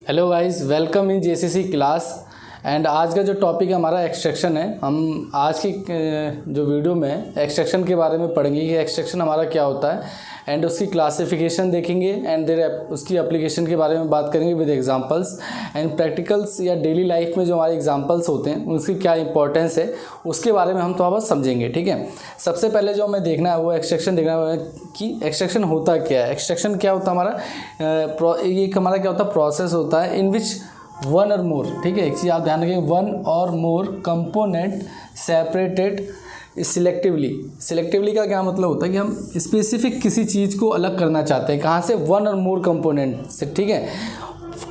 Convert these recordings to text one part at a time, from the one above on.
Hello guys, welcome in JCC class. And आज का जो टॉपिक है हमारा एक्सट्रैक्शन है। हम आज की जो वीडियो में एक्सट्रैक्शन के बारे में पढ़ेंगे कि एक्सट्रैक्शन हमारा क्या होता है एंड उसकी क्लासिफिकेशन देखेंगे एंड देर उसकी एप्लीकेशन के बारे में बात करेंगे विद एग्जांपल्स एंड प्रैक्टिकल्स या डेली लाइफ में जो हमारे एग्जांपल्स होते हैं उसकी क्या इंपॉर्टेंस है उसके बारे में हम थोड़ा बहुत समझेंगे। ठीक है, सबसे पहले जो हमें देखना है वो एक्सट्रैक्शन देखना है कि एक्सट्रैक्शन होता क्या है। एक्सट्रैक्शन क्या होता है हमारा, ये हमारा क्या होता है, प्रोसेस होता है इन विच वन और मोर, ठीक है, एक चीज़ आप ध्यान रखें, वन और मोर कंपोनेंट सेपरेटेड सिलेक्टिवली का क्या मतलब होता है कि हम स्पेसिफिक किसी चीज़ को अलग करना चाहते हैं। कहाँ से? वन और मोर कंपोनेंट से। ठीक है,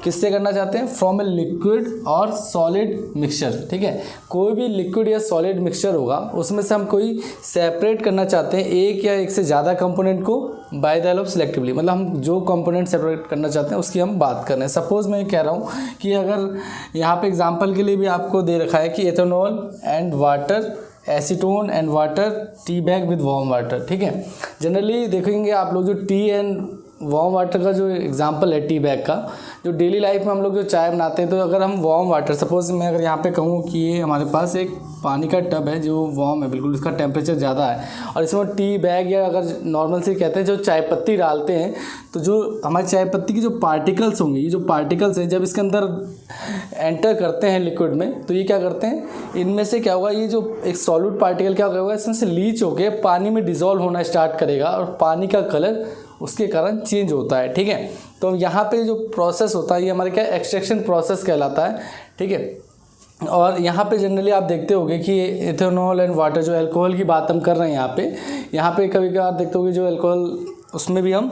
किससे करना चाहते हैं? फ्रॉम ए लिक्विड और सॉलिड मिक्सचर। ठीक है, कोई भी लिक्विड या सॉलिड मिक्सचर होगा उसमें से हम कोई सेपरेट करना चाहते हैं एक या एक से ज़्यादा कंपोनेंट को by the help of selectively, मतलब हम जो कंपोनेंट सेपरेट करना चाहते हैं उसकी हम बात कर रहे हैं। सपोज मैं कह रहा हूँ कि अगर यहाँ पे एग्जांपल के लिए भी आपको दे रखा है कि ethanol and water, acetone and water, tea bag with warm water. ठीक है, जनरली देखेंगे आप लोग जो टी एंड वार्म वाटर का जो एग्जांपल है टी बैग का, जो डेली लाइफ में हम लोग जो चाय बनाते हैं, तो अगर हम वार्म वाटर, सपोज मैं अगर यहाँ पे कहूँ कि ये हमारे पास एक पानी का टब है जो वार्म है, बिल्कुल इसका टेम्परेचर ज़्यादा है, और इसमें टी बैग या अगर नॉर्मल से कहते हैं जो चाय पत्ती डालते हैं, तो जो हमारी चाय पत्ती की जो पार्टिकल्स होंगे, ये जो पार्टिकल्स हैं जब इसके अंदर एंटर करते हैं लिक्विड में, तो ये क्या करते हैं, इनमें से क्या होगा, ये जो एक सॉलिड पार्टिकल क्या होगा, इसमें से लीच होकर पानी में डिज़ोल्व होना स्टार्ट करेगा और पानी का कलर उसके कारण चेंज होता है। ठीक है, तो यहाँ पे जो प्रोसेस होता है ये हमारे क्या एक्सट्रैक्शन प्रोसेस कहलाता है। ठीक है, और यहाँ पे जनरली आप देखते होंगे कि एथेनॉल एंड वाटर, जो अल्कोहल की बात हम कर रहे हैं यहाँ पे कभी कभी आप देखते होंगे जो अल्कोहल, उसमें भी हम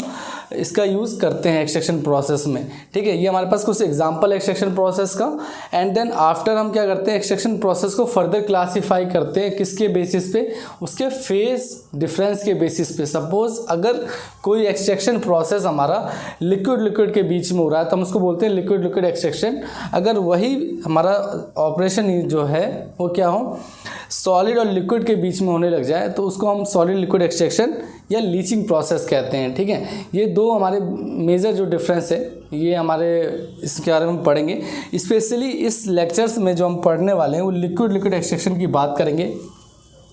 इसका यूज़ करते हैं एक्सट्रैक्शन प्रोसेस में। ठीक है, ये हमारे पास कुछ एग्जांपल एक्सट्रैक्शन प्रोसेस का। एंड देन आफ्टर हम क्या करते हैं, एक्सट्रैक्शन प्रोसेस को फर्दर क्लासीफाई करते हैं किसके बेसिस पे, उसके फेज डिफरेंस के बेसिस पे। सपोज अगर कोई एक्सट्रैक्शन प्रोसेस हमारा लिक्विड के बीच में हो रहा है तो हम उसको बोलते हैं लिक्विड एक्सट्रैक्शन। अगर वही हमारा ऑपरेशन जो है वो क्या हो, सॉलिड और लिक्विड के बीच में होने लग जाए तो उसको हम सॉलिड लिक्विड एक्सट्रैक्शन या लीचिंग प्रोसेस कहते हैं। ठीक है, ये दो हमारे मेजर जो डिफरेंस है ये हमारे इसके बारे में पढ़ेंगे। स्पेशली इस लेक्चर्स में जो हम पढ़ने वाले हैं वो लिक्विड एक्सट्रैक्शन की बात करेंगे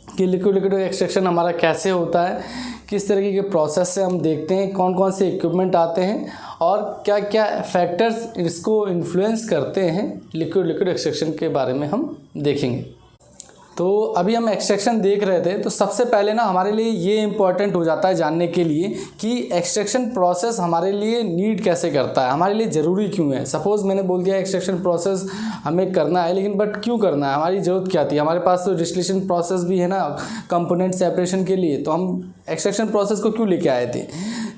कि लिक्विड एक्सट्रैक्शन हमारा कैसे होता है, किस तरीके के प्रोसेस से हम देखते हैं, कौन कौन से इक्विपमेंट आते हैं और क्या क्या फैक्टर्स इसको इन्फ्लुएंस करते हैं। लिक्विड एक्सट्रैक्शन के बारे में हम देखेंगे। तो अभी हम एक्सट्रैक्शन देख रहे थे, तो सबसे पहले ना हमारे लिए ये इम्पॉर्टेंट हो जाता है जानने के लिए कि एक्सट्रैक्शन प्रोसेस हमारे लिए नीड कैसे करता है, हमारे लिए ज़रूरी क्यों है। सपोज़ मैंने बोल दिया एक्सट्रैक्शन प्रोसेस हमें करना है, लेकिन बट क्यों करना है, हमारी ज़रूरत क्या थी। हमारे पास तो डिस्टिलेशन प्रोसेस भी है ना कंपोनेंट सेपरेशन के लिए, तो हम एक्सट्रैक्शन प्रोसेस को क्यों लेके आए थे।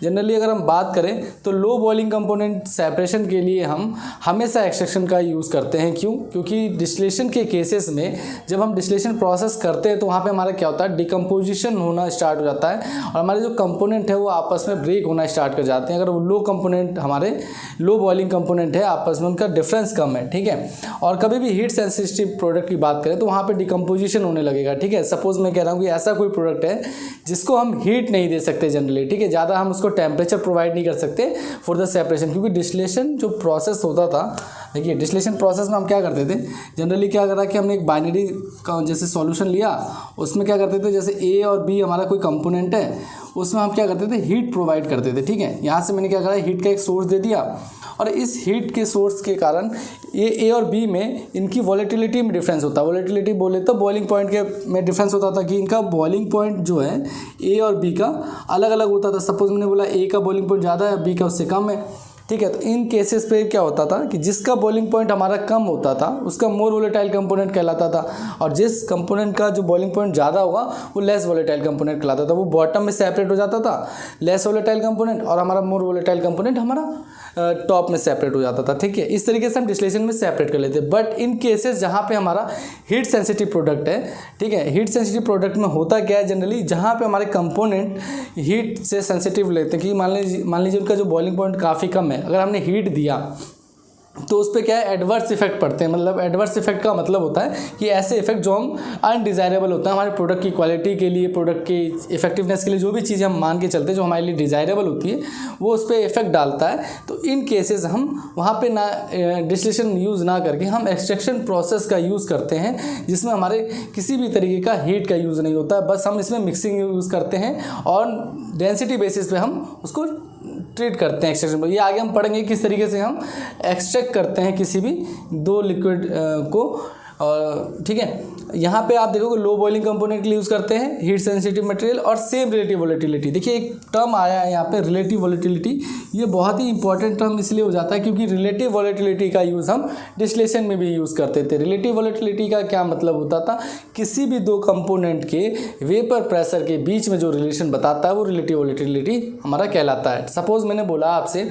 जनरली अगर हम बात करें तो लो बॉइलिंग कंपोनेंट सेपरेशन के लिए हम हमेशा एक्सट्रैक्शन का यूज़ करते हैं। क्यों? क्योंकि डिस्टिलेशन के केसेस में जब हम डिस्टिलेशन प्रोसेस करते हैं तो वहाँ पे हमारा क्या होता है, डिकम्पोजिशन होना स्टार्ट हो जाता है और हमारे जो कंपोनेंट है वो आपस में ब्रेक होना स्टार्ट कर जाते हैं। अगर वो लो कंपोनेंट, हमारे लो बॉइलिंग कंपोनेंट है, आपस में उनका डिफरेंस कम है। ठीक है, और कभी भी हीट सेंसिटिव प्रोडक्ट की बात करें तो वहाँ पर डिकम्पोजिशन होने लगेगा। ठीक है, सपोज मैं कह रहा हूँ कि ऐसा कोई प्रोडक्ट है जिसको हम हीट नहीं दे सकते जनरली। ठीक है, ज़्यादा हम उसको टेम्परेचर प्रोवाइड नहीं कर सकते फॉर द सेपरेशन, क्योंकि डिस्टिलेशन जो प्रोसेस होता था, देखिए डिस्टिलेशन प्रोसेस में हम क्या करते थे, जनरली क्या करा कि हमने एक बाइनरी का जैसे सॉल्यूशन लिया, उसमें क्या करते थे, जैसे ए और बी हमारा कोई कंपोनेंट है, उसमें हम क्या करते थे, हीट प्रोवाइड करते थे। ठीक है, यहाँ से मैंने क्या करा, हीट का एक सोर्स दे दिया और इस हीट के सोर्स के कारण ये ए और बी में इनकी वॉलेटिलिटी में डिफरेंस होता है। वॉलेटिलिटी बोले तो बॉइलिंग पॉइंट के में डिफरेंस होता था कि इनका बॉइलिंग पॉइंट जो है ए और बी का अलग अलग होता था। सपोज मैंने बोला ए का बॉइलिंग पॉइंट ज़्यादा है, बी का उससे कम है। ठीक है, तो इन केसेस पे क्या होता था कि जिसका बॉइलिंग पॉइंट हमारा कम होता था उसका मोर वोलेटाइल कंपोनेंट कहलाता था, और जिस कंपोनेंट का जो बॉइलिंग पॉइंट ज़्यादा होगा वो लेस वोलेटाइल कंपोनेंट कहलाता था। वो बॉटम में सेपरेट हो जाता था, लेस वोलेटाइल कंपोनेंट, और हमारा मोर वोलेटाइल कंपोनेंट हमारा टॉप में सेपरेट हो जाता था। ठीक है, इस तरीके से हम डिस्टिलेशन में सेपरेट कर लेते हैं। बट इन केसेस जहाँ पे हमारा हीट सेंसिटिव प्रोडक्ट है, ठीक है, हीट सेंसिटिव प्रोडक्ट में होता क्या है, जनरली जहाँ पे हमारे कंपोनेंट हीट से सेंसिटिव लेते हैं कि मान लीजिए उनका जो बॉइलिंग पॉइंट काफ़ी कम है, अगर हमने हीट दिया तो उस पर क्या है, एडवर्स इफेक्ट पड़ते हैं। मतलब एडवर्स इफेक्ट का मतलब होता है कि ऐसे इफेक्ट जो हम अनडिज़ायरेबल होता है हमारे प्रोडक्ट की क्वालिटी के लिए, प्रोडक्ट की इफेक्टिवनेस के लिए, जो भी चीज़ें हम मान के चलते हैं जो हमारे लिए डिज़ायरेबल होती है वो उस पर इफेक्ट डालता है। तो इन केसेस हम वहाँ पे ना डिस्टिलेशन यूज़ ना करके हम एक्सट्रैक्शन प्रोसेस का यूज़ करते हैं, जिसमें हमारे किसी भी तरीके का हीट का यूज़ नहीं होता, बस हम इसमें मिक्सिंग यूज़ करते हैं और डेंसिटी बेसिस पे हम उसको ट्रीट करते हैं एक्सट्रैक्शन। ये आगे हम पढ़ेंगे किस तरीके से हम एक्सट्रैक्ट करते हैं किसी भी दो लिक्विड को। और ठीक है, यहाँ पे आप देखोगे लो बॉइलिंग कंपोनेंट के लिए यूज़ करते हैं हीट सेंसिटिव मटेरियल और सेम रिलेटिव वोलेटिलिटी। देखिए एक टर्म आया है यहाँ पे रिलेटिव वोलेटिलिटी, ये बहुत ही इंपॉर्टेंट टर्म इसलिए हो जाता है क्योंकि रिलेटिव वोलेटिलिटी का यूज़ हम डिस्टिलेशन में भी यूज़ करते थे। रिलेटिव वोलेटिलिटी का क्या मतलब होता था, किसी भी दो कंपोनेंट के वेपर प्रेशर के बीच में जो रिलेशन बताता है वो रिलेटिव वोलेटिलिटी हमारा कहलाता है। सपोज मैंने बोला आपसे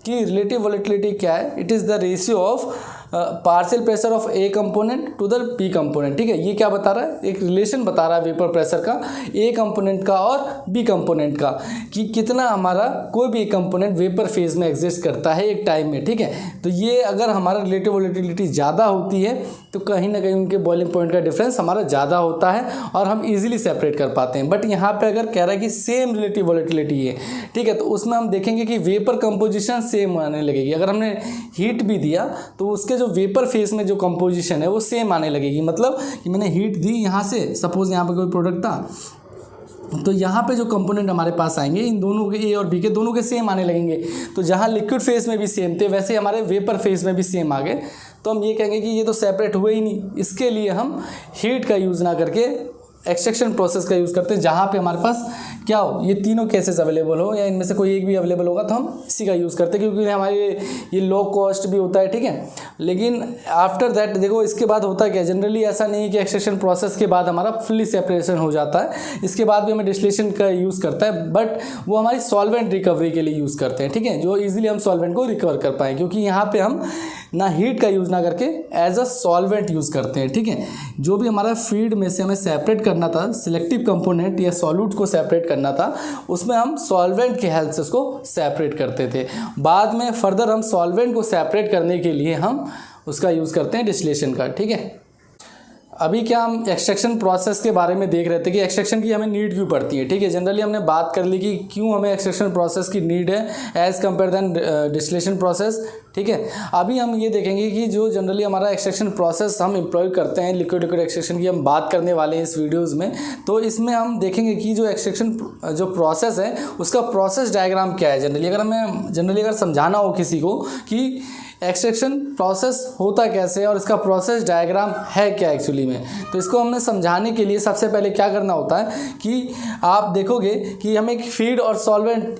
कि रिलेटिव वोलेटिलिटी क्या है, it is the ratio of partial pressure of a component to the b component. ठीक है, ये क्या बता रहा है, एक रिलेशन बता रहा है वेपर प्रेशर का ए कंपोनेंट का और बी कंपोनेंट का, कि कितना हमारा कोई भी एक कंपोनेंट वेपर फेज में एग्जिस्ट करता है एक टाइम में। ठीक है, तो ये अगर हमारा रिलेटिव वोलेटिलिटी ज़्यादा होती है तो कहीं ना कहीं उनके बॉइलिंग पॉइंट का डिफरेंस हमारा ज़्यादा होता है और हम इजीली सेपरेट कर पाते हैं। बट यहाँ पे अगर कह रहा है कि सेम रिलेटिव वोलेटिलिटी है, ठीक है, तो उसमें हम देखेंगे कि वेपर कंपोजिशन सेम आने लगेगी। अगर हमने हीट भी दिया तो उसके जो वेपर फेस में जो कंपोजिशन है वो सेम आने लगेगी। मतलब कि मैंने हीट दी यहाँ से, सपोज यहाँ पे कोई प्रोडक्ट था तो यहाँ पे जो कंपोनेंट हमारे पास आएंगे इन दोनों के ए और बी के दोनों के सेम आने लगेंगे। तो जहाँ लिक्विड फेस में भी सेम थे वैसे हमारे वेपर फेस में भी सेम आ गए, तो हम ये कहेंगे कि ये तो सेपरेट हुए ही नहीं। इसके लिए हम हीट का यूज़ ना करके एक्सट्रैक्शन प्रोसेस का यूज़ करते हैं, जहाँ पे हमारे पास क्या हो, ये तीनों केसेस अवेलेबल हो या इनमें से कोई एक भी अवेलेबल होगा तो हम इसी का यूज़ करते हैं, क्योंकि हमारे ये लो कॉस्ट भी होता है। ठीक है, लेकिन आफ्टर दैट देखो इसके बाद होता क्या, जनरली ऐसा नहीं है कि एक्सट्रैक्शन प्रोसेस के बाद हमारा फुल्ली सेपरेशन हो जाता है। इसके बाद भी हमें डिस्टिलेशन का यूज़ करता है, बट वो हमारी सॉल्वेंट रिकवरी के लिए यूज़ करते हैं। ठीक है, जो ईजिली हम सॉल्वेंट को रिकवर कर पाएँ, क्योंकि यहाँ पर हम ना हीट का यूज़ ना करके एज अ सॉल्वेंट यूज़ करते हैं। ठीक है, जो भी हमारा फीड में से हमें सेपरेट करना था, सिलेक्टिव कंपोनेंट या सॉल्यूट को सेपरेट करना था, उसमें हम सॉल्वेंट के हेल्प से उसको सेपरेट करते थे। बाद में फर्दर हम सॉल्वेंट को सेपरेट करने के लिए हम उसका यूज़ करते हैं डिस्टिलेशन का। ठीक है, अभी क्या हम एक्सट्रैक्शन प्रोसेस के बारे में देख रहे थे कि एक्सट्रैक्शन की हमें नीड क्यों पड़ती है। ठीक है, जनरली हमने बात कर ली कि क्यों हमें एक्सट्रैक्शन प्रोसेस की नीड है as compare than distillation process. ठीक है, अभी हम ये देखेंगे कि जो जनरली हमारा एक्सट्रैक्शन प्रोसेस हम एम्प्लॉय करते हैं, लिक्विड एक्सट्रैक्शन की हम बात करने वाले हैं इस वीडियोज़ में। तो इसमें हम देखेंगे कि जो एक्सट्रैक्शन जो प्रोसेस है उसका प्रोसेस डायग्राम क्या है। जनरली अगर समझाना हो किसी को कि एक्सट्रैक्शन प्रोसेस होता कैसे है और इसका प्रोसेस डायग्राम है क्या एक्चुअली में, तो इसको हमने समझाने के लिए सबसे पहले क्या करना होता है कि आप देखोगे कि हमें एक फीड और सॉल्वेंट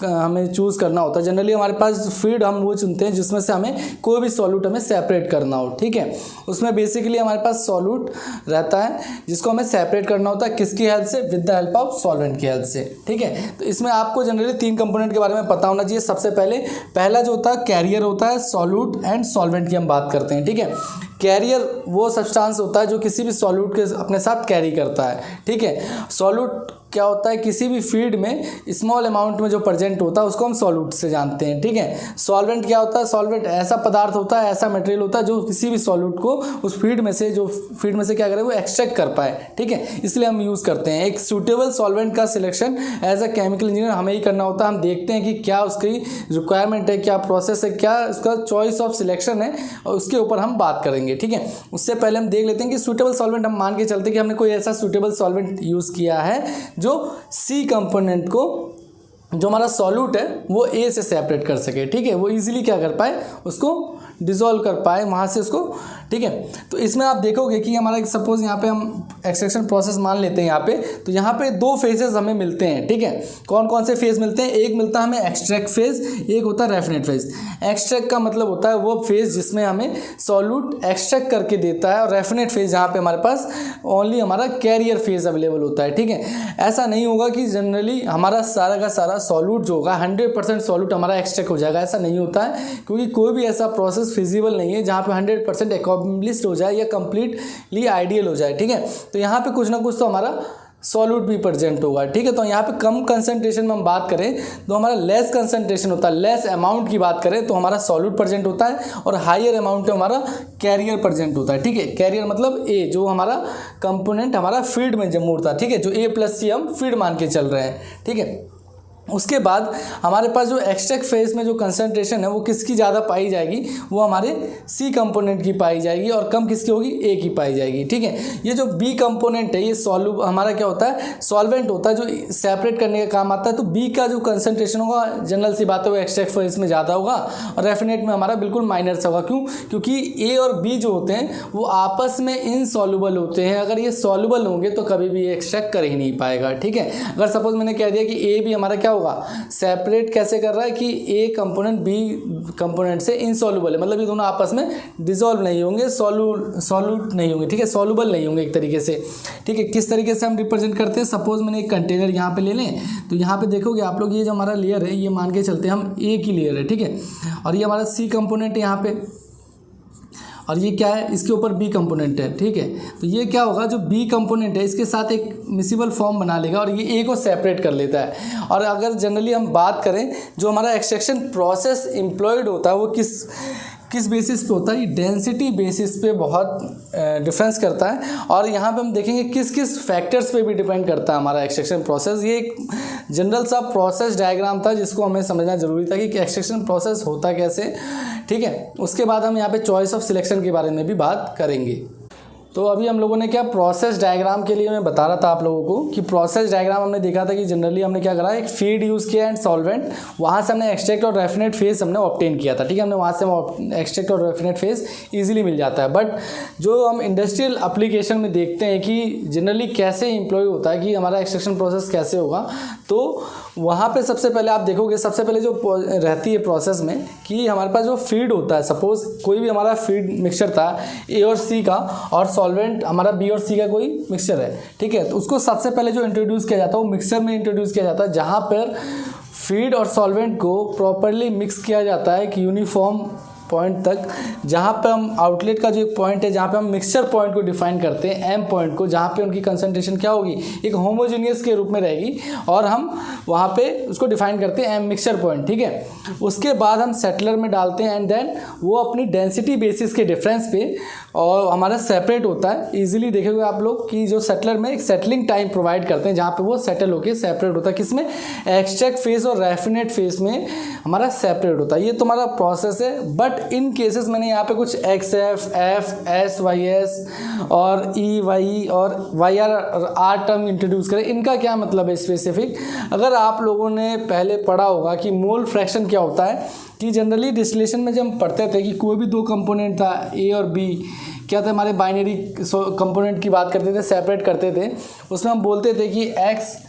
हमें चूज़ करना होता है। जनरली हमारे पास फीड हम वो चुनते हैं जिसमें से हमें कोई भी सॉल्यूट हमें सेपरेट करना हो। ठीक है, उसमें बेसिकली हमारे पास सॉल्यूट रहता है जिसको हमें सेपरेट करना होता है, किसकी हेल्प से, with the help of solvent की हेल्प से। ठीक है, तो इसमें आपको जनरली 3 कंपोनेंट के बारे में पता होना चाहिए। सबसे पहला जो होता है कैरियर होता है, सॉल्यूट एंड सॉल्वेंट की हम बात करते हैं। ठीक है, कैरियर वो सब्सटेंस होता है जो किसी भी सॉल्यूट के अपने साथ कैरी करता है। ठीक है, सॉल्यूट क्या होता है, किसी भी फीड में स्मॉल अमाउंट में जो प्रेजेंट होता है उसको हम सॉल्यूट से जानते हैं। ठीक है, सॉल्वेंट क्या होता है, सॉल्वेंट ऐसा पदार्थ होता है, ऐसा मटेरियल होता है जो किसी भी सॉल्यूट को उस फीड में से क्या करे वो एक्सट्रैक्ट कर पाए। ठीक है, इसलिए हम यूज़ करते हैं। एक सूटेबल सॉल्वेंट का selection as a chemical engineer हमें ही करना होता है। हम देखते हैं कि क्या उसकी रिक्वायरमेंट है, क्या प्रोसेस है, क्या उसका चॉइस ऑफ सिलेक्शन है, और उसके ऊपर हम बात करेंगे। ठीक है, उससे पहले हम देख लेते हैं कि सूटेबल सॉल्वेंट, हम मान के चलते हैं कि हमने कोई ऐसा सूटेबल सॉल्वेंट यूज़ किया है जो सी कंपोनेंट को, जो हमारा सॉल्यूट है वो ए से सेपरेट कर सके। ठीक है, वो इजीली क्या कर पाए, उसको डिसॉल्व कर पाए वहाँ से उसको। ठीक है, तो इसमें आप देखोगे कि हमारा सपोज यहाँ पे हम एक्सट्रैक्शन प्रोसेस मान लेते हैं यहाँ पे, तो यहाँ पे 2 फेजेस हमें मिलते हैं। ठीक है, कौन कौन से फेज मिलते हैं, एक मिलता है हमें एक्सट्रैक्ट फेज, एक होता है रैफिनेट फेज। एक्सट्रैक्ट का मतलब होता है वो फेज जिसमें हमें सॉल्यूट एक्सट्रैक्ट करके देता है, और रैफिनेट फेज जहाँ पे हमारे पास ओनली हमारा कैरियर फेज अवेलेबल होता है। ठीक है, ऐसा नहीं होगा कि जनरली हमारा सारा का सारा सॉल्यूट जो होगा 100% सॉल्यूट हमारा एक्सट्रैक्ट हो जाएगा, ऐसा नहीं होता है, क्योंकि कोई भी ऐसा प्रोसेस फिजिबल नहीं है जहाँ पे 100% एकम्प्लिश्ड हो जाए या कंप्लीटली आइडियल हो जाए। ठीक है, तो यहाँ पे कुछ ना कुछ तो हमारा सॉल्यूट भी प्रेजेंट होगा, ठीक है। तो यहाँ पे कम कंसंट्रेशन में हम बात करें तो हमारा लेस कंसंट्रेशन होता है, लेस अमाउंट की बात करें तो हमारा सॉल्यूट प्रेजेंट होता है, और हायर अमाउंट में हमारा कैरियर प्रेजेंट होता है, ठीक है। कैरियर मतलब ए, जो हमारा कंपोनेंट हमारा फीड में जमा होता है, ठीक है, जो A+C हम फीड मान के चल रहे हैं, ठीक है। उसके बाद हमारे पास जो एक्सट्रैक्ट फेज में जो कंसंट्रेशन है वो किसकी ज़्यादा पाई जाएगी, वो हमारे सी कंपोनेंट की पाई जाएगी, और कम किसकी होगी, ए की पाई जाएगी, ठीक है। ये जो बी कंपोनेंट है ये हमारा क्या होता है, सॉल्वेंट होता है, जो सेपरेट करने का काम आता है। तो बी का जो कंसंट्रेशन होगा, जनरल सी बात है, वो एक्सट्रैक्ट फेज में ज़्यादा होगा, और रेफिनेट में हमारा बिल्कुल माइनर सा होगा। क्यों? क्योंकि ए और बी जो होते हैं वो आपस में इनसॉल्युबल होते हैं। अगर ये सॉल्युबल होंगे तो कभी भी एक्सट्रैक्ट कर ही नहीं पाएगा, ठीक है। अगर सपोज मैंने कह दिया कि ए भी हमारा क्या होगा, सेपरेट कैसे कर रहा है कि ए कंपोनेंट बी कंपोनेंट से इनसॉल्युबल है, मतलब ये दोनों आपस में डिसॉल्व नहीं होंगे, सॉल्यूट नहीं होंगे, ठीक है, सॉल्युबल नहीं होंगे एक तरीके से, ठीक है। किस तरीके से हम रिप्रेजेंट करते हैं, सपोज मैंने एक कंटेनर यहाँ पे ले लें, तो यहाँ पे देखोगे आप लोग, ये जो हमारा लेयर है ये मान के चलते हैं हम ए की लेयर है, ठीक है, और ये हमारा सी कंपोनेंट है यहाँ पे, और ये क्या है, इसके ऊपर बी कंपोनेंट है, ठीक है। तो ये क्या होगा, जो बी कंपोनेंट है इसके साथ एक मिसिबल फॉर्म बना लेगा और ये ए को सेपरेट कर लेता है। और अगर जनरली हम बात करें, जो हमारा एक्सट्रैक्शन प्रोसेस एम्प्लॉयड होता है वो किस बेसिस पे होता है, ये डेंसिटी बेसिस पे बहुत डिफरेंस करता है। और यहाँ पे हम देखेंगे किस किस फैक्टर्स पे भी डिपेंड करता है हमारा एक्सट्रैक्शन प्रोसेस। ये एक जनरल सा प्रोसेस डायग्राम था जिसको हमें समझना ज़रूरी था कि एक्सट्रैक्शन प्रोसेस होता कैसे, ठीक है। उसके बाद हम यहाँ पे चॉइस ऑफ सिलेक्शन के बारे में भी बात करेंगे। तो अभी हम लोगों ने क्या प्रोसेस डायग्राम के लिए मैं बता रहा था आप लोगों को कि प्रोसेस डायग्राम हमने देखा था कि जनरली हमने क्या करा, एक फीड यूज़ किया एंड सॉल्वेंट, वहाँ से हमने एक्सट्रैक्ट और रेफिनेट फेज हमने ऑब्टेन किया था, ठीक है। हमने वहाँ से एक्सट्रैक्ट और रेफिनेट फेज इजीली मिल जाता है। बट जो हम इंडस्ट्रियल एप्लीकेशन में देखते हैं कि जनरली कैसे एम्प्लॉय होता है कि हमारा एक्सट्रैक्शन प्रोसेस कैसे होगा, तो वहाँ पे सबसे पहले आप देखोगे, सबसे पहले जो रहती है प्रोसेस में कि हमारे पास जो फीड होता है, सपोज कोई भी हमारा फीड मिक्सचर था ए और सी का, और सॉल्वेंट हमारा बी और सी का कोई मिक्सचर है, ठीक है। तो उसको सबसे पहले जो इंट्रोड्यूस किया जाता है वो मिक्सचर में इंट्रोड्यूस किया जाता है, जहाँ पर फीड और सॉल्वेंट को प्रॉपरली मिक्स किया जाता है कि यूनिफॉर्म पॉइंट तक, जहाँ पे हम आउटलेट का जो एक पॉइंट है जहाँ पे हम मिक्सचर पॉइंट को डिफाइन करते हैं, एम पॉइंट को, जहाँ पे उनकी कंसंट्रेशन क्या होगी, एक होमोजेनियस के रूप में रहेगी, और हम वहाँ पे उसको डिफाइन करते हैं एम मिक्सचर पॉइंट, ठीक है। उसके बाद हम सेटलर में डालते हैं एंड देन वो अपनी डेंसिटी बेसिस के डिफरेंस पे और हमारा सेपरेट होता है। ईजिली देखोगे आप लोग कि जो सेटलर में एक सेटलिंग टाइम प्रोवाइड करते हैं जहाँ पे वो सेटल होकर सेपरेट होता है, किसमें, एक्सट्रैक्ट फेज और रैफिनेट फेज में हमारा सेपरेट होता है। ये तुम्हारा प्रोसेस है। बट इन केसेस मैंने यहाँ पे कुछ XF, F, S, YS और EY और YR और R टर्म इंट्रोड्यूस करें। इनका क्या मतलब है स्पेसिफिक, अगर आप लोगों ने पहले पढ़ा होगा कि मोल फ्रैक्शन क्या होता है, कि जनरली डिस्टिलेशन में जब हम पढ़ते थे कि कोई भी दो कंपोनेंट था A और B, क्या था, हमारे बाइनरी कंपोनेंट की बात करते थे, सेपरेट करते थे, उसमें हम बोलते थे कि XA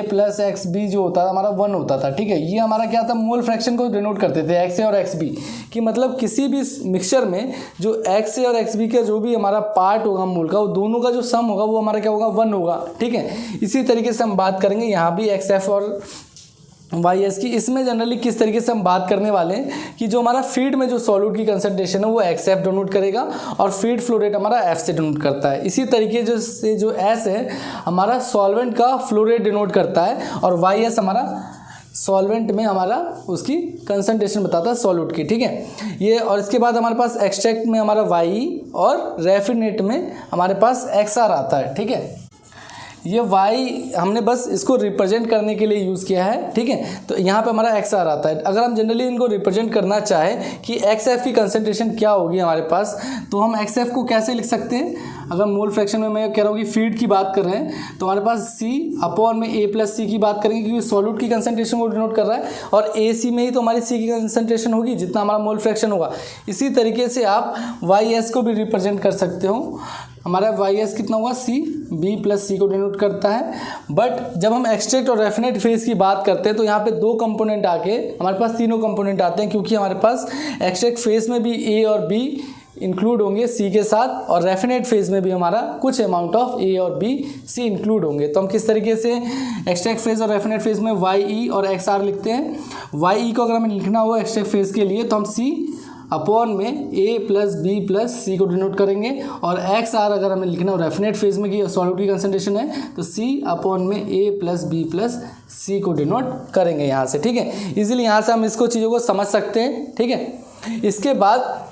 + XB जो होता था हमारा 1 होता था, ठीक है। ये हमारा क्या था, मोल फ्रैक्शन को डिनोट करते थे XA और XB कि मतलब किसी भी मिक्सचर में जो XA और XB का जो भी हमारा पार्ट होगा मोल का, वो दोनों का जो सम होगा वो हमारा क्या होगा, 1 होगा, ठीक है। इसी तरीके से हम बात करेंगे यहाँ भी XF और YS की। इसमें जनरली किस तरीके से हम बात करने वाले हैं कि जो हमारा फीड में जो सॉल्यूट की कंसंट्रेशन है वो XF डिनोट करेगा और फीड फ्लो रेट हमारा F से डिनोट करता है। इसी तरीके से जो S है हमारा सॉल्वेंट का फ्लो रेट डिनोट करता है, और YS हमारा सॉल्वेंट में हमारा उसकी कंसंट्रेशन बताता है सॉल्यूट की, ठीक है ये। और इसके बाद हमारे पास एक्सट्रैक्ट में हमारा YE और रेफिनेट में हमारे पास XR आता है, ठीक है। ये Y हमने बस इसको रिप्रेजेंट करने के लिए यूज़ किया है, ठीक है। तो यहाँ पे हमारा XR आता है। अगर हम जनरली इनको रिप्रेजेंट करना चाहें कि XF की कंसंट्रेशन क्या होगी हमारे पास, तो हम XF को कैसे लिख सकते हैं। अगर मोल फ्रैक्शन में मैं कह रहा हूँ कि फीड की बात कर रहे हैं तो हमारे पास C अपॉन में A+C की बात करेंगे क्योंकि सॉल्यूट की कंसंट्रेशन को डिनोट कर रहा है, और AC में ही तो हमारी C की कंसंट्रेशन होगी जितना हमारा मोल फ्रैक्शन होगा। इसी तरीके से आप YS को भी रिप्रेजेंट कर सकते हो। हमारा YS कितना हुआ, C, B+C को डिनोट करता है। बट जब हम एक्सट्रैक्ट और रेफिनेट फेज की बात करते हैं तो यहाँ पे दो कंपोनेंट आके हमारे पास तीनों कंपोनेंट आते हैं, क्योंकि हमारे पास एक्सट्रैक्ट फेज में भी A और B इंक्लूड होंगे C के साथ, और रेफिनेट फेज में भी हमारा कुछ अमाउंट ऑफ A और B, C इंक्लूड होंगे। तो हम किस तरीके से एक्सट्रैक्ट फेज और रेफिनेट फेज में YE और XR लिखते हैं। YE को अगर हमें लिखना हो एक्सट्रैक्ट फेज के लिए तो हम C अपॉन में ए प्लस बी प्लस सी को डिनोट करेंगे, और एक्स आर अगर हमें लिखना हो रेफिनेट फेज में कि सॉल्यूट की कंसंट्रेशन है तो सी अपॉन में ए प्लस बी प्लस सी को डिनोट करेंगे यहाँ से, ठीक है। इजीली यहाँ से हम इसको चीज़ों को समझ सकते हैं, ठीक है। इसके बाद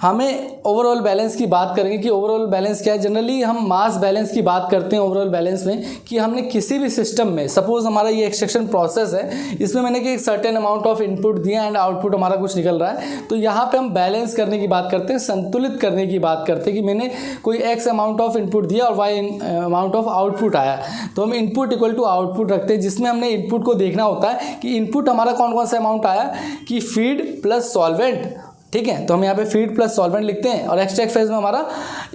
हमें ओवरऑल बैलेंस की बात करेंगे कि ओवरऑल बैलेंस क्या है। जनरली हम मास बैलेंस की बात करते हैं ओवरऑल बैलेंस में कि हमने किसी भी सिस्टम में, सपोज हमारा ये एक्सट्रैक्शन प्रोसेस है, इसमें मैंने कि एक सर्टेन अमाउंट ऑफ इनपुट दिया एंड आउटपुट हमारा कुछ निकल रहा है, तो यहाँ पे हम बैलेंस करने की बात करते हैं, संतुलित करने की बात करते हैं कि मैंने कोई एक्स अमाउंट ऑफ इनपुट दिया और वाई अमाउंट ऑफ आउटपुट आया, तो हम इनपुट इक्वल टू आउटपुट रखते हैं, जिसमें हमने इनपुट को देखना होता है कि इनपुट हमारा कौन कौन सा अमाउंट आया कि फीड प्लस सॉल्वेंट, ठीक है। तो हम यहाँ पे फीड प्लस सॉल्वेंट लिखते हैं, और एक्सट्रैक्ट फेज में हमारा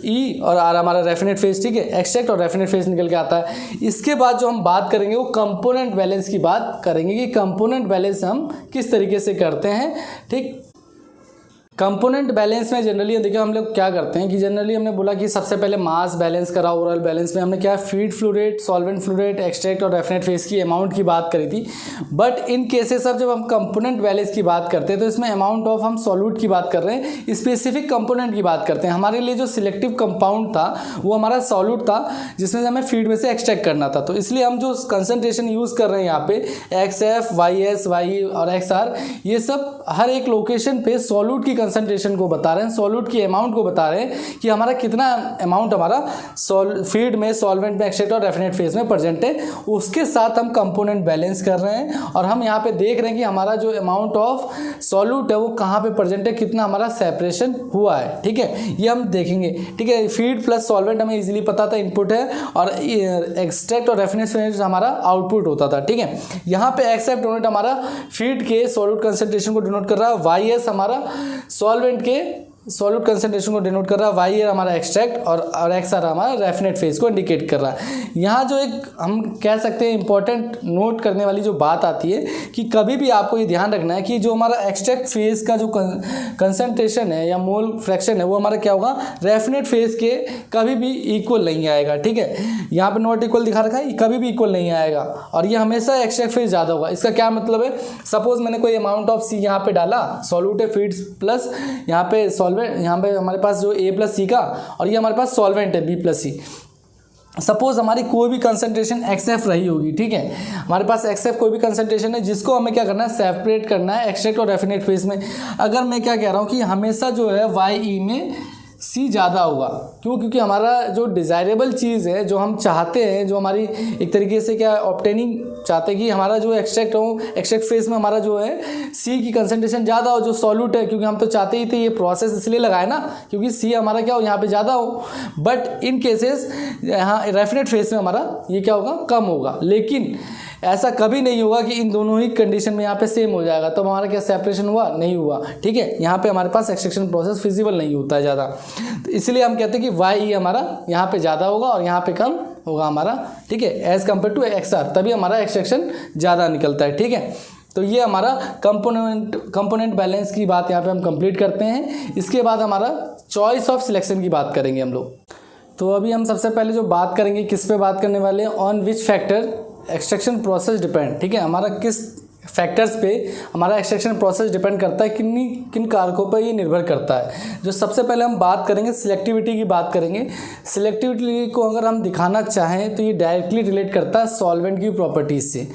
ई और आर हमारा रेफिनेट फेज, ठीक है। एक्सट्रैक्ट और रेफिनेट फेज निकल के आता है। इसके बाद जो हम बात करेंगे वो कंपोनेंट बैलेंस की बात करेंगे कि कंपोनेंट बैलेंस हम किस तरीके से करते हैं, ठीक। कंपोनेंट बैलेंस में जनरली देखिए हम लोग क्या करते हैं कि जनरली हमने बोला कि सबसे पहले मास बैलेंस करा, ओवरऑल बैलेंस में हमने क्या feed flow rate, solvent flow rate, extract और रेफिनेट फेज की अमाउंट की बात करी थी। बट इन केसेस अब जब हम कंपोनेंट बैलेंस की बात करते हैं तो इसमें अमाउंट ऑफ हम सॉल्यूट की बात कर रहे हैं, स्पेसिफिक कंपोनेंट की बात करते हैं। हमारे लिए जो सिलेक्टिव कंपाउंड था वो हमारा सॉल्यूट था, जिसमें हमें फीड में से एक्सट्रैक्ट करना था, तो इसलिए हम जो कंसनट्रेशन यूज़ कर रहे हैं यहाँ पे X F, Y S, Y और एक्स आर, ये सब हर एक लोकेशन पे सॉल्यूट की कंसनट्रेशन को बता रहे हैं, सॉल्यूट की अमाउंट को बता रहे हैं कि हमारा कितना अमाउंट हमारा फीड में, सॉल्वेंट में, एक्सट्रैक्ट और रेफिनेट फेज में प्रेजेंट है। उसके साथ हम कंपोनेंट बैलेंस कर रहे हैं, और हम यहाँ पे देख रहे हैं कि हमारा जो अमाउंट ऑफ सॉल्यूट है वो कहाँ पे प्रेजेंट है, कितना हमारा सेपरेशन हुआ है, ठीक है। ये हम देखेंगे, ठीक है। फीड प्लस सॉल्वेंट हमें इजीली पता था इनपुट है, और एक्सट्रैक्ट और रेफिनेट फेज हमारा आउटपुट होता था, ठीक है। यहाँ पे एक्स एफ डोनेट हमारा फीड के सॉल्यूट कंसंट्रेशन को डिनोट कर रहा है, वाई एस हमारा सॉल्वेंट के सॉल्यूट कंसंट्रेशन को डिनोट कर रहा है, वाई हमारा एक्सट्रैक्ट और एक्स आर हमारा रेफिनेट फेज को इंडिकेट कर रहा है। यहाँ जो एक हम कह सकते हैं इंपॉर्टेंट नोट करने वाली जो बात आती है कि कभी भी आपको ये ध्यान रखना है कि जो हमारा एक्सट्रैक्ट फेज का जो कंसंट्रेशन है या मोल फ्रैक्शन है वो हमारा क्या होगा, रेफिनेट फेज के कभी भी इक्वल नहीं आएगा, ठीक है। यहाँ पे नॉट इक्वल दिखा रखा है, कभी भी इक्वल नहीं आएगा, और ये हमेशा एक्सट्रैक्ट फेज ज़्यादा होगा। इसका क्या मतलब है, सपोज मैंने कोई अमाउंट ऑफ सी यहाँ पे डाला, सॉल्यूट है फीड प्लस यहाँ पे यहाँ पे हमारे पास जो ए प्लस सी का, और ये हमारे पास सॉल्वेंट है बी प्लस सी। सपोज हमारी कोई भी कंसंट्रेशन एक्स एफ रही होगी, ठीक है। हमारे पास एक्स एफ कोई भी कंसंट्रेशन है जिसको हमें क्या करना है, सेपरेट करना है एक्सट्रैक्ट और रेफिनेट फेज में। अगर मैं क्या कह रहा हूँ कि हमेशा जो है वाई ई में सी ज़्यादा होगा, क्यों, क्योंकि हमारा जो डिज़ायरेबल चीज़ है, जो हम चाहते हैं, जो हमारी एक तरीके से क्या ऑब्टेनिंग चाहते हैं कि हमारा जो एक्सट्रैक्ट हो, एक्सट्रैक्ट फेज में हमारा जो है सी की कंसंट्रेशन ज़्यादा हो, जो सॉल्यूट है, क्योंकि हम तो चाहते ही थे, ये प्रोसेस इसलिए लगाए ना क्योंकि सी हमारा क्या हो यहाँ पे ज़्यादा हो। बट इन केसेस यहाँ रेफिनेट फेज में हमारा ये क्या होगा, कम होगा। लेकिन ऐसा कभी नहीं होगा कि इन दोनों ही कंडीशन में यहाँ पे सेम हो जाएगा, तो हमारा क्या सेपरेशन हुआ, नहीं हुआ, ठीक है। यहाँ पे हमारे पास एक्सट्रैक्शन प्रोसेस फिजिबल नहीं होता है ज़्यादा, तो इसलिए हम कहते हैं कि वाई ई हमारा यहाँ पे ज़्यादा होगा और यहाँ पे कम होगा हमारा, ठीक है, as compare to X R, तभी हमारा एक्सट्रैक्शन ज़्यादा निकलता है, ठीक है। तो ये हमारा कंपोनेंट बैलेंस की बात यहाँ पे हम कंप्लीट करते हैं। इसके बाद हमारा चॉइस ऑफ सिलेक्शन की बात करेंगे हम लोग। तो अभी हम सबसे पहले जो बात करेंगे, किस पे बात करने वाले हैं, on which factor extraction process depend, ठीक है। हमारा किस फैक्टर्स पे हमारा एक्सट्रैक्शन प्रोसेस डिपेंड करता है, किन कारकों पर ये निर्भर करता है। जो सबसे पहले हम बात करेंगे सिलेक्टिविटी की बात करेंगे। सिलेक्टिविटी को अगर हम दिखाना चाहें तो ये डायरेक्टली रिलेट करता है सॉल्वेंट की प्रॉपर्टीज़ से।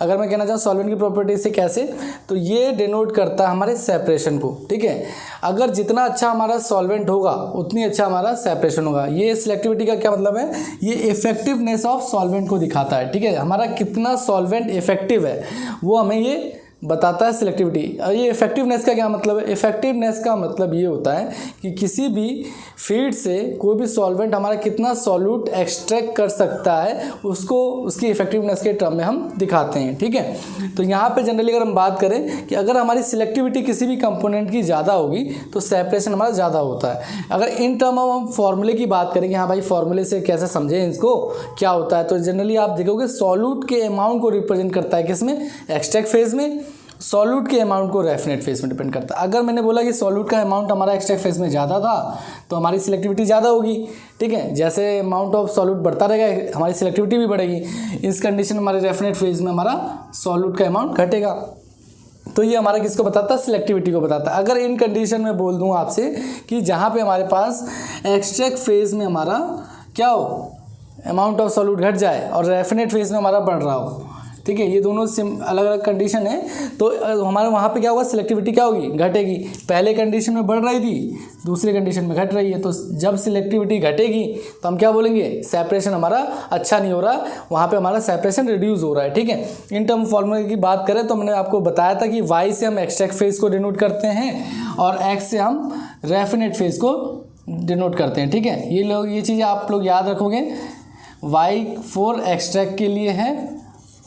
अगर मैं कहना चाहूँ सॉल्वेंट की प्रॉपर्टीज से कैसे, तो ये डिनोट करता है हमारे सेपरेशन को, ठीक है। अगर जितना अच्छा हमारा सॉल्वेंट होगा उतनी अच्छा हमारा सेपरेशन होगा। ये सिलेक्टिविटी का क्या मतलब है, ये इफेक्टिवनेस ऑफ सॉल्वेंट को दिखाता है, ठीक है। हमारा कितना सॉल्वेंट इफेक्टिव है वो हमें ये बताता है सिलेक्टिविटी। ये इफेक्टिवनेस का क्या मतलब है, इफेक्टिवनेस का मतलब ये होता है कि किसी भी फीड से कोई भी सॉल्वेंट हमारा कितना सॉल्यूट एक्सट्रैक्ट कर सकता है, उसको उसकी इफेक्टिवनेस के टर्म में हम दिखाते हैं, ठीक है। तो यहाँ पे जनरली अगर हम बात करें कि अगर हमारी सिलेक्टिविटी किसी भी कंपोनेंट की ज़्यादा होगी तो सेपरेशन हमारा ज़्यादा होता है। अगर इन टर्म हम फॉर्मूले की बात करें कि हाँ भाई फॉर्मूले से कैसे समझें इसको क्या होता है, तो जनरली आप देखोगे सॉल्यूट के अमाउंट को रिप्रेजेंट करता है किसमें, एक्सट्रैक्ट फेज में, सॉल्यूट के अमाउंट को रेफिनेट फेज में डिपेंड करता है। अगर मैंने बोला कि सॉल्यूट का अमाउंट हमारा एक्सट्रैक्ट फेज में ज़्यादा था तो हमारी सिलेक्टिविटी ज़्यादा होगी, ठीक है। जैसे अमाउंट ऑफ सॉल्यूट बढ़ता रहेगा हमारी सिलेक्टिविटी भी बढ़ेगी। इस कंडीशन में हमारे रेफिनेट फेज में हमारा सॉल्यूट का अमाउंट घटेगा। तो ये हमारा किसको बताता है, सिलेक्टिविटी को बताता है। अगर इन कंडीशन में बोल दूं आपसे कि जहाँ पे हमारे पास एक्सट्रैक्ट फेज में हमारा क्या हो, अमाउंट ऑफ सॉल्यूट घट जाए और रैफिनेट फेज में हमारा बढ़ रहा हो, ठीक है, ये दोनों अलग अलग कंडीशन है, तो हमारे वहाँ पे क्या होगा, सिलेक्टिविटी क्या होगी, घटेगी। पहले कंडीशन में बढ़ रही थी, दूसरे कंडीशन में घट रही है, तो जब सिलेक्टिविटी घटेगी तो हम क्या बोलेंगे, सेपरेशन हमारा अच्छा नहीं हो रहा, वहाँ पे हमारा सेपरेशन रिड्यूस हो रहा है, ठीक है। इन टर्म फॉर्मूले की बात करें तो मैंने आपको बताया था कि वाई से हम एक्सट्रैक्ट फेज को डिनोट करते हैं और एक्स से हम रैफिनेट फेज को डिनोट करते हैं, ठीक है। ये चीज़ें आप लोग याद रखोगे, वाई फॉर एक्सट्रैक्ट के लिए है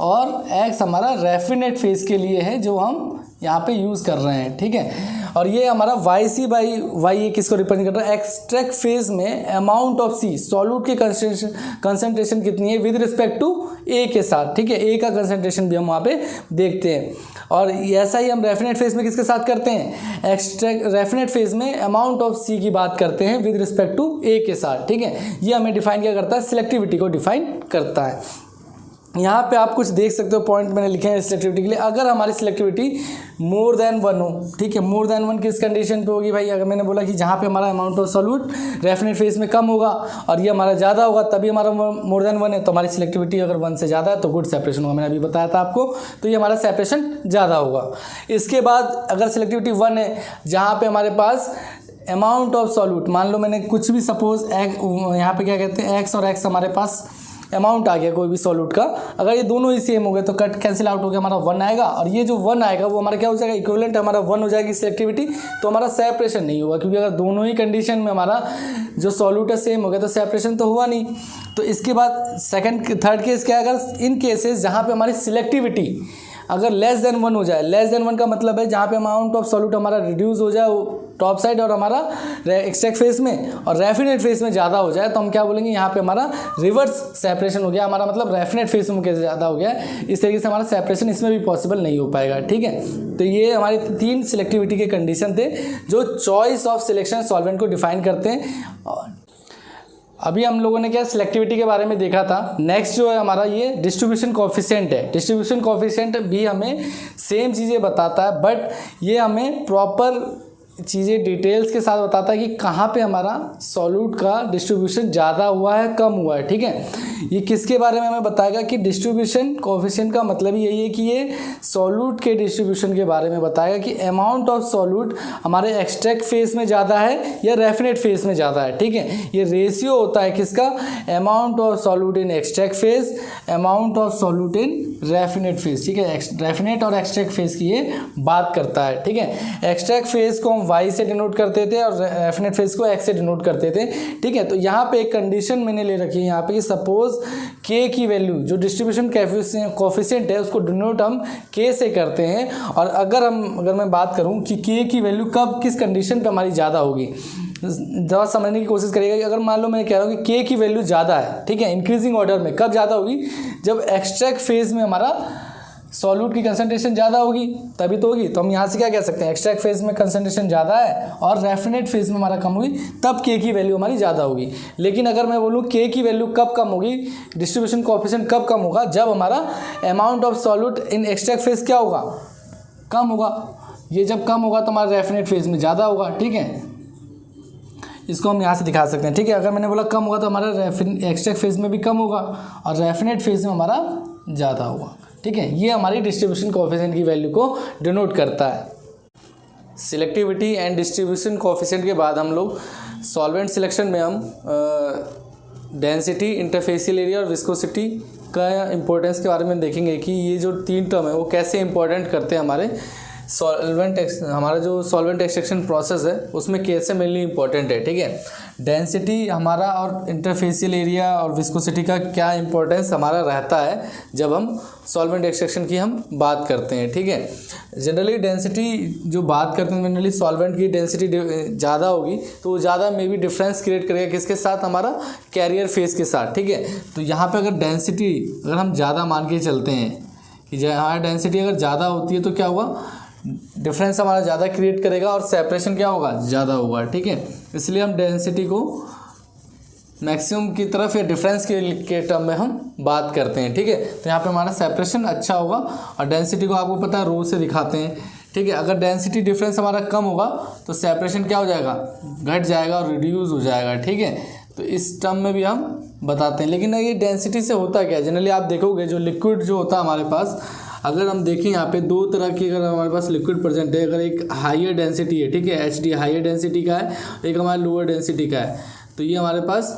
और एक्स हमारा रैफिनेट फेज के लिए है जो हम यहाँ पे यूज़ कर रहे हैं, ठीक है। और ये हमारा वाई सी बाई वाई ये किसको रिप्रेजेंट कर रहा है, एक्सट्रैक्ट फेज में अमाउंट ऑफ सी, सॉल्यूट की कंसंट्रेशन कितनी है विद रिस्पेक्ट टू ए के साथ, ठीक है। ए का कंसंट्रेशन भी हम वहाँ पे देखते हैं। और ऐसा ही हम रैफिनेट फेज में किसके साथ करते हैं, एक्सट्रैक्ट रैफिनेट फेज में अमाउंट ऑफ सी की बात करते हैं विद रिस्पेक्ट टू ए के साथ, ठीक है। ये हमें डिफाइन क्या करता है, सिलेक्टिविटी को डिफाइन करता है। यहाँ पे आप कुछ देख सकते हो पॉइंट मैंने लिखे हैं सिलेक्टिविटी के लिए। अगर हमारी सिलेक्टिविटी मोर देन 1 हो, ठीक है, मोर देन 1 किस कंडीशन पे होगी भाई, अगर मैंने बोला कि जहाँ पे हमारा अमाउंट ऑफ सॉल्यूट रैफिनेट फेज में कम होगा और ये हमारा ज़्यादा होगा, तभी हमारा मोर देन 1 है, तो हमारी सिलेक्टिविटी अगर 1 से ज़्यादा है तो गुड सेपरेशन होगा, मैंने अभी बताया था आपको, तो ये हमारा सेपरेशन ज़्यादा होगा। इसके बाद अगर सिलेक्टिविटी 1 है जहाँ पे हमारे पास अमाउंट ऑफ सॉल्यूट, मान लो मैंने कुछ भी सपोज यहाँ पे क्या कहते हैं, एक्स और एक्स हमारे पास अमाउंट आ गया कोई भी सॉल्यूट का, अगर ये दोनों ही सेम हो गए तो कट कैंसिल आउट हो गया, हमारा 1 आएगा, और ये जो 1 आएगा वो हमारा क्या हो जाएगा, इक्विवेलेंट हमारा 1 हो जाएगी सिलेक्टिविटी, तो हमारा सेपरेशन नहीं होगा, क्योंकि अगर दोनों ही कंडीशन में हमारा जो सॉल्यूट है सेम हो गया तो सेपरेशन तो हुआ नहीं। तो इसके बाद थर्ड केस क्या है, अगर इन केसेस जहाँ पे हमारी सिलेक्टिविटी अगर लेस देन 1 हो जाए, लेस देन 1 का मतलब है जहाँ पे अमाउंट ऑफ सॉल्यूट हमारा रिड्यूस हो जाए टॉप साइड और हमारा एक्सट्रैक्ट फेज में और रैफिनेट फेज में ज़्यादा हो जाए, तो हम क्या बोलेंगे, यहाँ पे हमारा रिवर्स सेपरेशन हो गया, हमारा मतलब रैफिनेट फेज में कैसे ज़्यादा हो गया, इस तरीके से हमारा सेपरेशन इसमें भी पॉसिबल नहीं हो पाएगा, ठीक है। तो ये हमारे 3 सिलेक्टिविटी के कंडीशन थे जो चॉइस ऑफ सिलेक्शन सॉल्वेंट को डिफाइन करते हैं। अभी हम लोगों ने क्या सिलेक्टिविटी के बारे में देखा था। नेक्स्ट जो है हमारा ये डिस्ट्रीब्यूशन कोफिशिएंट है। डिस्ट्रीब्यूशन कोफिशिएंट भी हमें सेम चीज़ें बताता है, बट ये हमें प्रॉपर चीज़ें डिटेल्स के साथ बताता है कि कहाँ पे हमारा सॉल्यूट का डिस्ट्रीब्यूशन ज़्यादा हुआ है, कम हुआ है, ठीक है। ये किसके बारे में हमें बताएगा कि डिस्ट्रीब्यूशन कोफिशिएंट का मतलब ही यही है कि ये सॉल्यूट के डिस्ट्रीब्यूशन के बारे में बताएगा कि अमाउंट ऑफ सॉल्यूट हमारे एक्सट्रैक्ट फेज में ज़्यादा है या रैफिनेट फेज में ज़्यादा है, ठीक है। ये रेशियो होता है किसका, amount of solute in extract phase, amount of solute in raffinate phase, ठीक है। रैफिनेट और एक्सट्रैक्ट फेज की ये बात करता है, ठीक है। एक्सट्रैक्ट फेज को हम वाई से डिनोट करते थे और रैफिनेट फेज को एक्स से डिनोट करते थे, ठीक है। तो यहाँ पे एक कंडीशन मैंने ले रखी है यहाँ पे कि सपोज के की वैल्यू जो डिस्ट्रीब्यूशन कोफिशिएंट है उसको डिनोट हम के से करते हैं, और अगर मैं बात करूँ कि के की वैल्यू कब किस कंडीशन पे हमारी ज़्यादा होगी, ज़रा समझने की कोशिश करिएगा कि अगर मान लो मैं कह रहा हूँ कि के की वैल्यू ज़्यादा है, ठीक है, इंक्रीजिंग ऑर्डर में, कब ज़्यादा होगी, जब एक्सट्रैक्ट फेज में हमारा सॉल्यूट की कंसंट्रेशन ज़्यादा होगी तभी तो होगी। तो हम यहाँ से क्या कह सकते हैं, एक्सट्रैक्ट फेज में कंसंट्रेशन ज़्यादा है और रैफिनेट फेज में हमारा कम होगी, तब के की वैल्यू हमारी ज़्यादा होगी। लेकिन अगर मैं बोलूँ के की वैल्यू कब कम होगी, डिस्ट्रीब्यूशन कोएफिशिएंट कब कम होगा, जब हमारा amount of solute in extract phase क्या होगा, कम होगा। ये जब कम होगा तो हमारा रैफिनेट फेज में ज़्यादा होगा, ठीक है। इसको हम यहाँ से दिखा सकते हैं, ठीक है। अगर मैंने बोला कम होगा तो हमारा एक्सट्रैक्ट फेज में भी कम होगा और रैफिनेट फेज में हमारा ज़्यादा होगा, ठीक है। ये हमारी डिस्ट्रीब्यूशन कोएफिशिएंट की वैल्यू को डिनोट करता है। सिलेक्टिविटी एंड डिस्ट्रीब्यूशन कोएफिशिएंट के बाद हम लोग सॉल्वेंट सिलेक्शन में हम डेंसिटी, इंटरफेसियल एरिया और विस्कोसिटी का इंपॉर्टेंस के बारे में देखेंगे कि ये जो 3 टर्म है वो कैसे इंपॉर्टेंट करते हैं हमारे हमारा जो सॉल्वेंट एक्सट्रैक्शन प्रोसेस है उसमें कैसे मेनली इंपॉर्टेंट है, ठीक है। डेंसिटी हमारा और इंटरफेसियल एरिया और विस्कोसिटी का क्या इंपॉर्टेंस हमारा रहता है जब हम सॉल्वेंट एक्सट्रैक्शन की हम बात करते हैं, ठीक है। जनरली डेंसिटी जो बात करते हैं, जनरली सॉल्वेंट की डेंसिटी ज़्यादा होगी तो वो ज़्यादा मे बी डिफरेंस क्रिएट करेगा किसके साथ, हमारा कैरियर फेज के साथ, ठीक है। तो यहाँ पे अगर डेंसिटी अगर हम ज़्यादा मान के चलते हैं कि हमारी डेंसिटी अगर ज़्यादा होती है तो क्या हुआ, डिफरेंस हमारा ज़्यादा क्रिएट करेगा और सेपरेशन क्या होगा, ज़्यादा होगा, ठीक है। इसलिए हम डेंसिटी को मैक्सिमम की तरफ या डिफरेंस के टर्म में हम बात करते हैं, ठीक है। तो यहाँ पे हमारा सेपरेशन अच्छा होगा और डेंसिटी को आपको पता है रो से दिखाते हैं, ठीक है। अगर डेंसिटी डिफरेंस हमारा कम होगा तो सेपरेशन क्या हो जाएगा, घट जाएगा और रिड्यूस हो जाएगा, ठीक है। तो इस टर्म में भी हम बताते हैं। लेकिन ये डेंसिटी से होता क्या है, जनरली आप देखोगे जो लिक्विड जो होता है हमारे पास, अगर हम देखें यहाँ पे दो तरह की अगर हमारे पास लिक्विड प्रेजेंट है, अगर एक हाइयर डेंसिटी है, ठीक है, HD हाइयर डेंसिटी का है, एक हमारा लोअर डेंसिटी का है, तो ये हमारे पास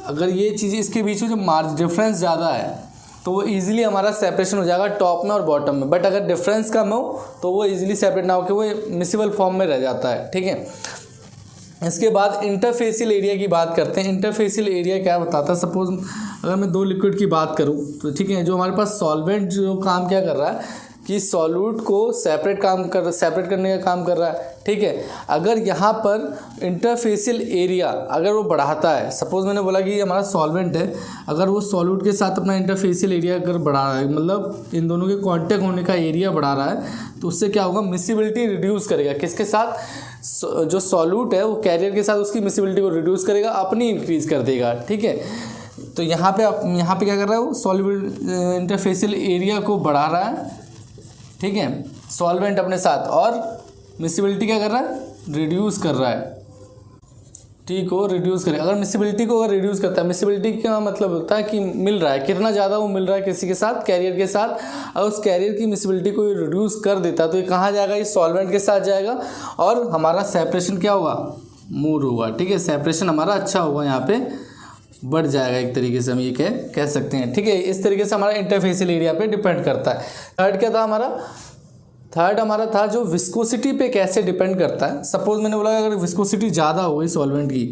अगर ये चीज़ इसके बीच में जो डिफरेंस ज़्यादा है तो वो इजीली हमारा सेपरेशन हो जाएगा टॉप में और बॉटम में। बट अगर डिफरेंस कम हो तो वो इजीली सेपरेट ना होकर वो मिसिबल फॉर्म में रह जाता है, ठीक है। इसके बाद इंटरफेसियल एरिया की बात करते हैं। इंटरफेसियल एरिया क्या बताता है, सपोज अगर मैं दो लिक्विड की बात करूं तो ठीक है, जो हमारे पास सॉल्वेंट जो काम क्या कर रहा है कि सॉल्यूट को सेपरेट करने का काम कर रहा है, ठीक है। अगर यहाँ पर इंटरफेसियल एरिया अगर वो बढ़ाता है, सपोज मैंने बोला कि हमारा सॉल्वेंट है, अगर वो सॉल्यूट के साथ अपना इंटरफेसियल एरिया अगर बढ़ा रहा है, मतलब इन दोनों के कांटेक्ट होने का एरिया बढ़ा रहा है, तो उससे क्या होगा, मिसिबिलिटी रिड्यूस करेगा। किसके साथ, जो सॉल्यूट है वो कैरियर के साथ उसकी मिसिबिलिटी को रिड्यूस करेगा, अपनी इंक्रीज कर देगा, ठीक है। तो यहाँ पे क्या कर रहा है वो सॉल्यूबल इंटरफेसियल एरिया को बढ़ा रहा है, ठीक है, सॉल्वेंट अपने साथ, और मिसिबिलिटी क्या कर रहा है, रिड्यूस कर रहा है, ठीक हो, रिड्यूस करेगा। अगर मिसिबिलिटी को अगर रिड्यूस करता है, मिसिबिलिटी का मतलब होता है कि मिल रहा है, कितना ज़्यादा वो मिल रहा है किसी के साथ, कैरियर के साथ, और उस कैरियर की मिसिबिलिटी को रिड्यूस कर देता है तो ये कहाँ जाएगा, ये सॉल्वेंट के साथ जाएगा और हमारा सेपरेशन क्या होगा, मोर होगा, ठीक है। सेपरेशन हमारा अच्छा होगा, यहाँ पे बढ़ जाएगा, एक तरीके से हम ये कह सकते हैं, ठीक है। इस तरीके से हमारा इंटरफेसियल एरिया पे डिपेंड करता है। थर्ड क्या था हमारा, थर्ड हमारा था जो विस्कोसिटी पे कैसे डिपेंड करता है। सपोज मैंने बोला अगर विस्कोसिटी ज़्यादा हो गई सॉल्वेंट की,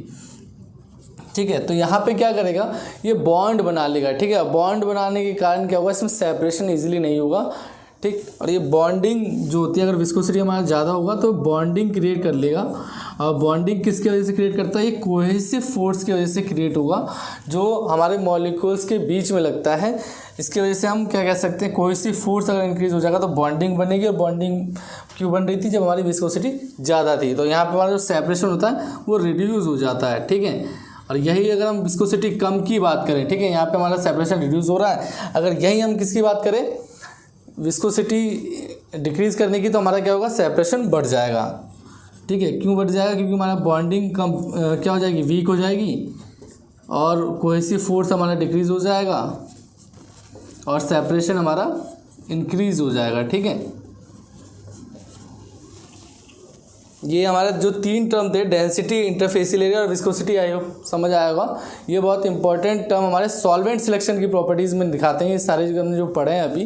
ठीक है, तो यहाँ पे क्या करेगा, ये बॉन्ड बना लेगा, ठीक है। बॉन्ड बनाने के कारण क्या होगा, इसमें सेपरेशन इजीली नहीं होगा, ठीक। और ये बॉन्डिंग जो होती है, अगर विस्कोसिटी हमारा ज़्यादा होगा तो बॉन्डिंग क्रिएट कर लेगा। और बॉन्डिंग किसकी वजह से क्रिएट करता है, ये कोहेसिव फोर्स की वजह से क्रिएट होगा, जो हमारे मॉलिक्यूल्स के बीच में लगता है। इसकी वजह से हम क्या कह सकते हैं, कोहेसिव फोर्स अगर इंक्रीज हो जाएगा तो बॉन्डिंग बनेगी। और बॉन्डिंग क्यों बन रही थी, जब हमारी विस्कोसिटी ज़्यादा थी, तो यहाँ पर हमारा जो सेपरेशन होता है वो रिड्यूस हो जाता है, ठीक है। और यही अगर हम विस्कोसिटी कम की बात करें, ठीक है, यहाँ पे हमारा सेपरेशन रिड्यूस हो रहा है। अगर यही हम किसकी बात करें, विस्कोसिटी डिक्रीज़ करने की, तो हमारा क्या होगा, सेपरेशन बढ़ जाएगा, ठीक है। क्यों बढ़ जाएगा, क्योंकि हमारा बॉन्डिंग कम क्या हो जाएगी, वीक हो जाएगी, और कोहेसिव फोर्स हमारा डिक्रीज़ हो जाएगा और सेपरेशन हमारा इंक्रीज़ हो जाएगा, ठीक है। ये हमारे जो तीन टर्म थे, डेंसिटी, इंटरफेसियल एरिया और विस्कोसिटी, आई होप समझ आया होगा। ये बहुत इंपॉर्टेंट टर्म हमारे सॉल्वेंट सिलेक्शन की प्रॉपर्टीज़ में दिखाते हैं। ये सारे जो हमने जो पढ़े हैं अभी,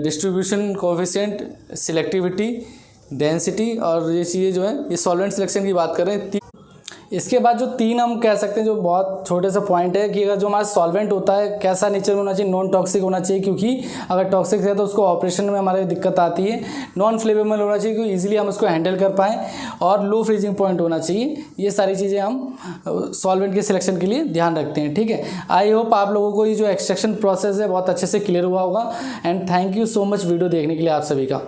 डिस्ट्रीब्यूशन कोएफिशिएंट, सिलेक्टिविटी, डेंसिटी, और ये चीज़ें जो है ये सॉल्वेंट सिलेक्शन की बात कर रहे हैं। इसके बाद जो तीन हम कह सकते हैं, जो बहुत छोटे से पॉइंट है, कि अगर जो हमारा सॉल्वेंट होता है कैसा नेचर में होना चाहिए, नॉन टॉक्सिक होना चाहिए, क्योंकि अगर टॉक्सिक है तो उसको ऑपरेशन में हमारे दिक्कत आती है। नॉन फ्लेवेबल होना चाहिए क्योंकि ईजिली हम उसको हैंडल कर पाएँ, और लो फ्रीजिंग पॉइंट होना चाहिए। ये सारी चीज़ें हम सॉल्वेंट के सिलेक्शन के लिए ध्यान रखते हैं, ठीक है। आई होप आप लोगों को ये जो एक्सट्रैक्शन प्रोसेस है बहुत अच्छे से क्लियर हुआ होगा। And thank you so much video देखने के लिए आप सभी का।